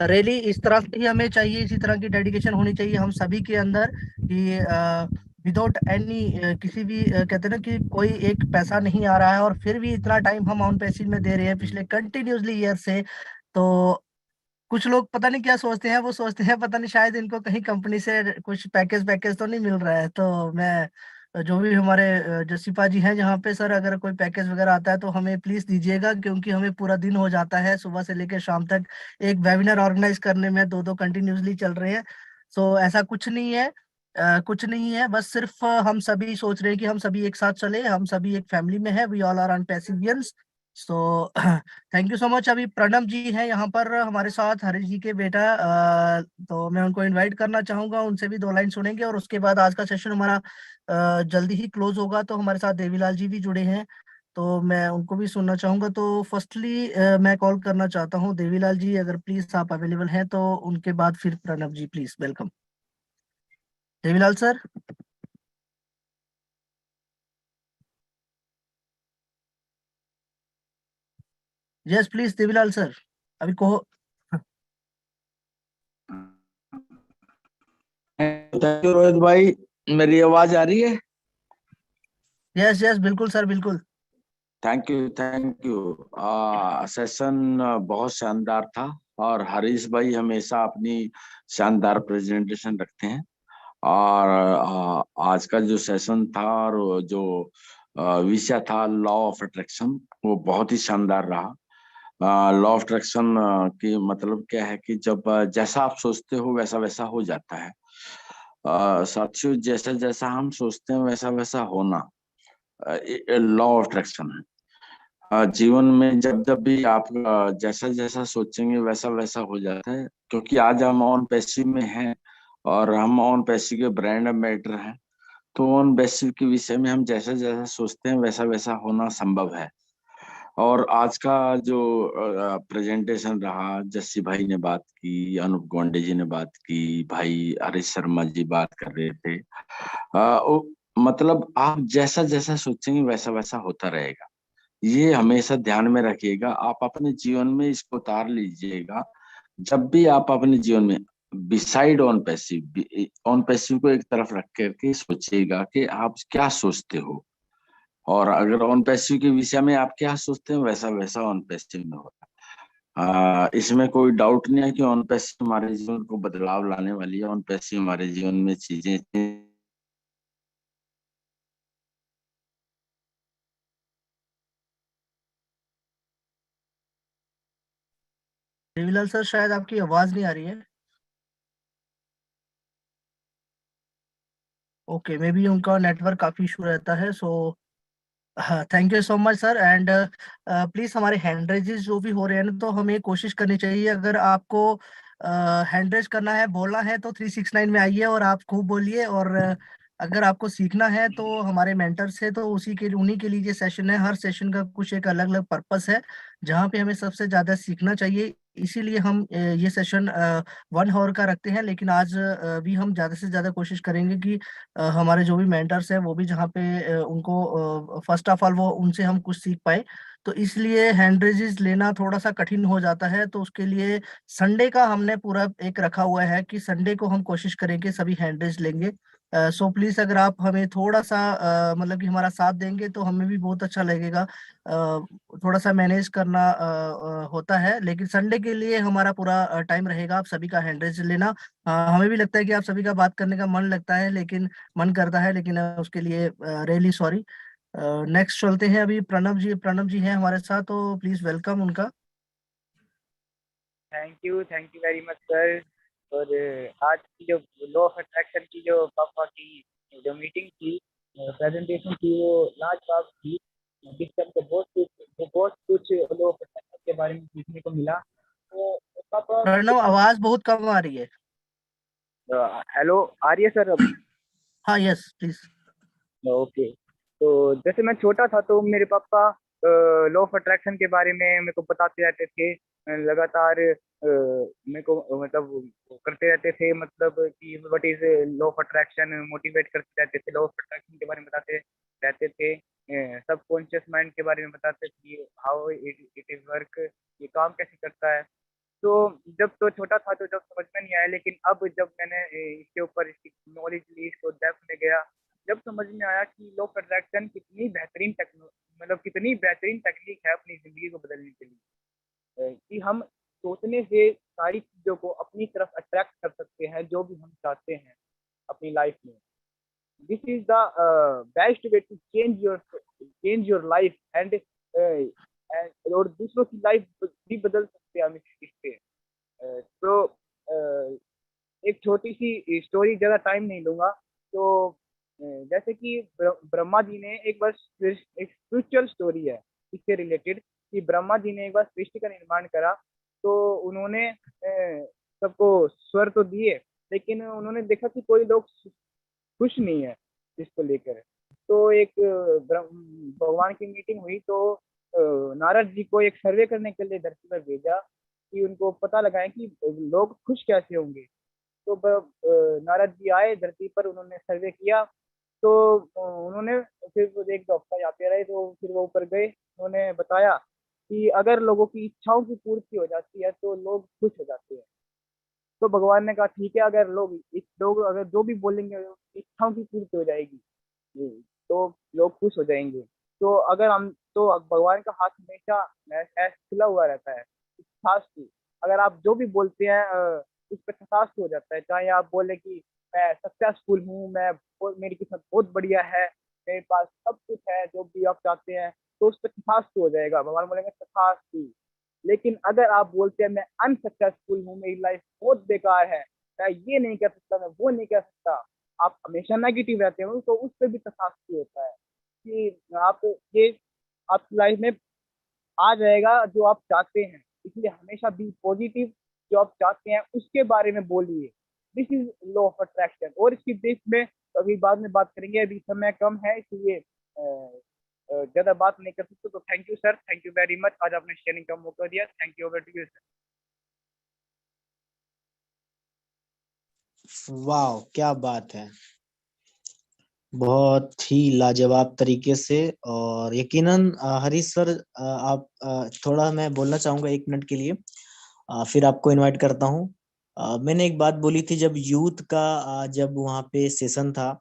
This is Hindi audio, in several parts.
रैली इस तरह से ही हमें चाहिए, इसी तरह की डेडिकेशन होनी चाहिए हम सभी के अंदर कि विदाउट एनी किसी भी कहते हैं ना कि कोई एक पैसा नहीं आ रहा है और फिर भी इतना टाइम हम ऑन पैसिव में दे रहे हैं पिछले कंटिन्यूअसली ईयर से। तो कुछ लोग पता नहीं क्या सोचते हैं, वो सोचते हैं पता नहीं शायद इनको कहीं कंपनी से कुछ पैकेज पैकेज तो नहीं मिल रहा है। तो मैं जो भी हमारे जसीपा जी हैं जहाँ पे, सर अगर कोई पैकेज वगैरह आता है तो हमें प्लीज दीजिएगा, क्योंकि हमें पूरा दिन हो जाता है सुबह से लेकर शाम तक एक वेबिनार ऑर्गेनाइज करने में, दो दो कंटिन्यूसली चल रहे हैं। सो ऐसा कुछ नहीं है, कुछ नहीं है, बस सिर्फ हम सभी सोच रहे हैं कि हम सभी एक साथ चले, हम सभी एक फैमिली में है, वी ऑल आर ऑन पैसिवियंस। So thank you so much. अभी प्रणब जी हैं यहाँ पर हमारे साथ, हरीश जी के बेटा। तो मैं उनको इनवाइट करना चाहूंगा, उनसे भी दो लाइन सुनेंगे और उसके बाद आज का सेशन हमारा जल्दी ही क्लोज होगा। तो हमारे साथ देवीलाल जी भी जुड़े हैं, तो मैं उनको भी सुनना चाहूंगा। तो फर्स्टली मैं कॉल करना चाहता हूँ देवीलाल जी, अगर प्लीज आप अवेलेबल हैं तो उनके बाद फिर Pranab ji, please welcome. Devilal sir. Yes please Devilal sir, अभी कहो। थैंक यू रोहित भाई। मेरी आवाज आ रही है? यस यस बिल्कुल सर, बिल्कुल। Thank you, thank you. Session बहुत शानदार था, और हरीश भाई हमेशा अपनी शानदार प्रेजेंटेशन रखते हैं। और आज का जो सेशन था और वो जो विषय था लॉ ऑफ अट्रैक्शन, वो बहुत ही शानदार रहा। लॉ ऑफ अट्रैक्शन की मतलब क्या है कि जब जैसा आप सोचते हो वैसा वैसा हो जाता है। साथियों, जैसा जैसा हम सोचते हैं वैसा वैसा होना लॉ ऑफ अट्रैक्शन है। जीवन में जब जब भी आप जैसा जैसा सोचेंगे वैसा वैसा हो जाता है, क्योंकि आज हम ऑन पैसिव में हैं और हम ऑन पैसिव के ब्रांड एम्बेसडर हैं। तो ऑन पैसिव के विषय में हम जैसा जैसा सोचते हैं वैसा वैसा होना संभव है। और आज का जो प्रेजेंटेशन रहा, जस्सी भाई ने बात की, अनूप गोंडे जी ने बात की, भाई हरीश शर्मा जी बात कर रहे थे। मतलब आप जैसा जैसा सोचेंगे वैसा वैसा होता रहेगा। ये हमेशा ध्यान में रखिएगा, आप अपने जीवन में इसको उतार लीजिएगा। जब भी आप अपने जीवन में बिसाइड ऑन पैसिव को एक तरफ रख करके सोचिएगा कि आप क्या सोचते हो, और अगर ऑन पैसिव के विषय में आप क्या सोचते हैं वैसा वैसा ऑन पैसिव में होगा। इसमें कोई डाउट नहीं है कि ऑन पैसिव हमारे जीवन को बदलाव लाने वाली है। ऑन पैसिव हमारे जीवन में चीजें देवीलाल सर शायद आपकी आवाज नहीं आ रही है। ओके, मे बी उनका नेटवर्क काफी इशू रहता है। सो हाँ, thank you so much sir. And please हमारे हैंड रेजेस जो भी हो रहे हैं ना, तो हमें कोशिश करनी चाहिए, अगर आपको हैंड रेज करना है, बोलना है, तो 369 में आइए और आप खूब बोलिए। और अगर आपको सीखना है तो हमारे मेंटर्स है, तो उसी के उन्हीं के लिए ये सेशन है। हर सेशन का कुछ एक अलग अलग पर्पस है जहाँ पे हमें सबसे ज्यादा सीखना चाहिए। इसीलिए हम ये सेशन 1 आवर का रखते हैं। लेकिन आज भी हम ज्यादा से ज्यादा कोशिश करेंगे कि हमारे जो भी मेंटर्स हैं वो भी जहाँ पे उनको फर्स्ट ऑफ ऑल वो उनसे हम कुछ सीख पाए। तो इसलिए हैंड रेजिस लेना थोड़ा सा कठिन हो जाता है। तो उसके लिए संडे का हमने पूरा एक रखा हुआ है कि संडे को हम कोशिश करेंगे सभी हैंड रेज लेंगे। सो प्लीज अगर आप हमें थोड़ा सा मतलब कि हमारा साथ देंगे तो हमें भी बहुत अच्छा लगेगा। थोड़ा सा मैनेज करना होता है, लेकिन संडे के लिए हमारा पूरा टाइम रहेगा आप सभी का हैंड रेज लेना। हमें भी लगता है कि आप सभी का बात करने का मन लगता है, लेकिन मन करता है, लेकिन उसके लिए रियली सॉरी। नेक्स्ट चलते हैं अभी प्रणब जी, प्रणब जी हैं हमारे साथ, तो प्लीज वेलकम उनका। Thank you very much sir. और आज की जो लॉ ऑफ अट्रैक्शन की जो पापा की जो मीटिंग थी, प्रेजेंटेशन थी, वो लाजवाब थी। जिससे हमको बहुत कुछ लॉ ऑफ अट्रैक्शन के बारे में सीखने को मिला। तो पापा प्रणब आवाज बहुत कम आ रही है। हेलो, आ रही है सर अब? हाँ यस प्लीज। ओके। तो जैसे मैं छोटा था तो मेरे पापा लॉ ऑफ अट्रैक्शन के बारे में मेरे को बताते रहते थे। लगातार मेरे को मतलब वो करते रहते थे, मतलब कि what is law of attraction, motivate करते रहते थे। लॉ ऑफ अट्रैक्शन के बारे में बताते रहते थे। सबकॉन्शियस माइंड के बारे में बताते थे, हाउ इट इज वर्क, ये काम कैसे करता है। तो जब तो छोटा था तो जब समझ में नहीं आया, लेकिन अब जब मैंने इसके ऊपर इसकी नॉलेज ली, इसको डेप्थ में गया, जब समझ में आया कि लॉ ऑफ अट्रैक्शन कितनी बेहतरीन मतलब कितनी बेहतरीन टेक्निक है अपनी जिंदगी को बदलने के लिए, कि हम सोचने से सारी चीजों को अपनी तरफ अट्रैक्ट कर सकते हैं जो भी हम चाहते हैं अपनी लाइफ में। This is the best way to change your life and और दूसरों की लाइफ भी बदल सकते हैं हम इससे। तो एक छोटी सी स्टोरी, ज़्यादा टाइम नहीं लूंगा। तो जैसे कि ब्रह्मा जी ने एक बार, एक स्पिरिचुअल स्टोरी है इससे रिलेटेड, कि ब्रह्मा जी ने एक बार सृष्टि का निर्माण करा। तो उन्होंने सबको स्वर तो दिए, लेकिन उन्होंने देखा कि कोई लोग खुश नहीं है इसको लेकर। तो एक भगवान की मीटिंग हुई, तो नारद जी को एक सर्वे करने के लिए धरती पर भेजा कि उनको पता लगाएं कि लोग खुश कैसे होंगे। तो नारद जी आए धरती पर, उन्होंने सर्वे किया। तो उन्होंने फिर एक हफ्ता आते रहे, तो फिर वो ऊपर गए, उन्होंने बताया कि अगर लोगों की इच्छाओं की पूर्ति हो जाती है तो लोग खुश हो जाते हैं। तो भगवान ने कहा ठीक है, अगर लोग अगर जो भी बोलेंगे इच्छाओं की पूर्ति हो जाएगी, तो लोग खुश हो जाएंगे। तो अगर हम, तो भगवान का हाथ हमेशा खुला हुआ रहता है तथास्तु। अगर आप जो भी बोलते हैं उस पर तथास्तु हो जाता है। चाहे आप बोले कि मैं सक्सेसफुल हूँ, मेरी किस्मत बहुत बढ़िया है, मेरे पास सब कुछ है, जो भी आप चाहते हैं, तो उस पर तथास्तु हो जाएगा, भगवान बोलेंगे तथास्तु। लेकिन अगर आप बोलते हैं मैं अनसक्सेसफुल हूँ, मेरी लाइफ बहुत बेकार है, मैं ये नहीं कर सकता, मैं वो नहीं कर सकता, आप हमेशा नेगेटिव रहते हो, तो उस पर भी तथास्तु होता है कि आप ये आपकी लाइफ में आ जाएगा जो आप चाहते हैं। इसलिए हमेशा बी पॉजिटिव, जो आप चाहते हैं उसके बारे में बोलिए। This is law of attraction. और इसकी ब्रीफ में अभी बाद में बात करेंगे, अभी समय कम है, इसलिए ज्यादा बात नहीं कर सकते। तो thank you sir, thank you very much, आज आपने शेयरिंग का मौका दिया। Thank you, over to you sir. वाह, क्या बात है, बहुत ही लाजवाब तरीके से। और यकीनन हरीश सर, आप थोड़ा, मैं बोलना चाहूंगा 1 मिनट के लिए, फिर आपको इनवाइट करता हूँ। मैंने एक बात बोली थी, जब यूथ का जब वहाँ पे सेशन था,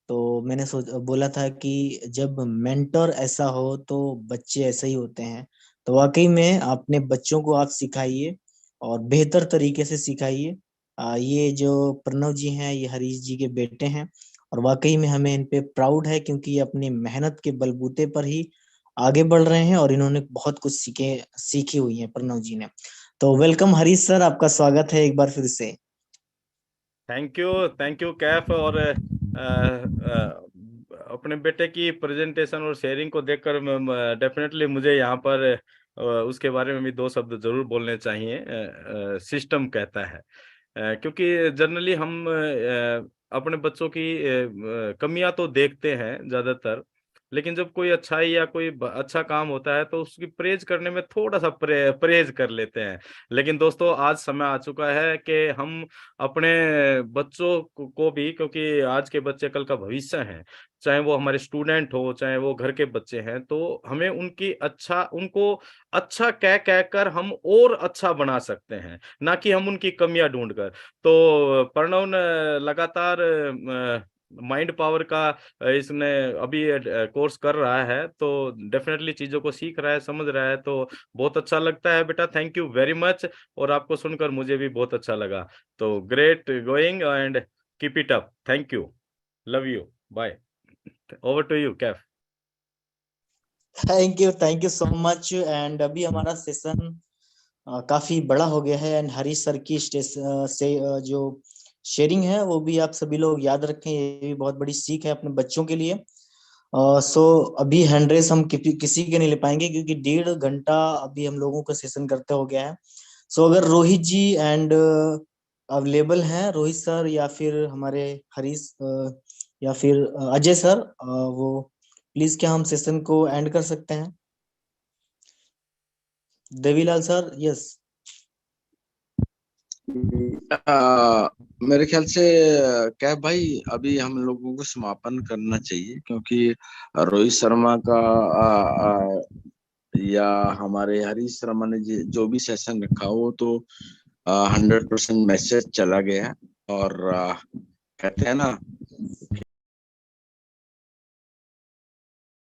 तो मैंने बोला था कि जब मेंटर ऐसा हो तो बच्चे ऐसे ही होते हैं। तो वाकई में अपने बच्चों को आप सिखाइए और बेहतर तरीके से सिखाइए। ये जो प्रणव जी हैं, ये हरीश जी के बेटे हैं, और वाकई में हमें इन पे प्राउड है, क्योंकि ये अपनी मेहनत के बलबूते पर ही आगे बढ़ रहे हैं और इन्होंने बहुत कुछ सीखी हुई है प्रणव जी ने। तो वेलकम हरीश सर, आपका स्वागत है एक बार फिर से। Thank you Kaif. और अपने बेटे की प्रेजेंटेशन और शेयरिंग को देखकर डेफिनेटली मुझे यहाँ पर उसके बारे में भी 2 शब्द जरूर बोलने चाहिए। सिस्टम कहता है, क्योंकि जनरली हम अपने बच्चों की कमियां तो देखते हैं ज्यादातर, लेकिन जब कोई अच्छाई या कोई अच्छा काम होता है तो उसकी प्रेज करने में थोड़ा सा प्रेज कर लेते हैं। लेकिन दोस्तों, आज समय आ चुका है कि हम अपने बच्चों को भी, क्योंकि आज के बच्चे कल का भविष्य हैं, चाहे वो हमारे स्टूडेंट हो, चाहे वो घर के बच्चे हैं, तो हमें उनको अच्छा कह कहकर हम और अच्छा बना सकते हैं, ना कि हम उनकी कमियां ढूंढकर। तो प्रणव ने लगातार माइंड पावर का इसने अभी कोर्स कर रहा है, तो डेफिनेटली चीजों को सीख रहा है, समझ रहा है, तो बहुत अच्छा लगता है बेटा। Thank you very much. और आपको सुनकर मुझे भी बहुत अच्छा लगा। तो great going and keep it up. Thank you, love you, bye. Over to you Kaif. Thank you so much. And अभी हमारा सेशन काफी बड़ा हो गया है, एंड हरीश सर की जो शेयरिंग है वो भी आप सभी लोग याद रखें, ये भी बहुत बड़ी सीख है अपने बच्चों के लिए। सो अभी हैंड रेस हम किसी के नहीं ले पाएंगे, क्योंकि 1.5 घंटा अभी हम लोगों का सेशन करते हो गया है। सो अगर रोहित जी एंड अवेलेबल हैं, रोहित सर या फिर हमारे हरीश या फिर अजय सर, वो प्लीज क्या हम सेशन को एंड कर सकते हैं? Devilal sir, yes. मेरे ख्याल से क्या भाई, अभी हम लोगों को समापन करना चाहिए, क्योंकि रोहित शर्मा का या हमारे हरीश शर्मा ने जो भी सेशन रखा हो तो 100% मैसेज चला गया। और कहते हैं ना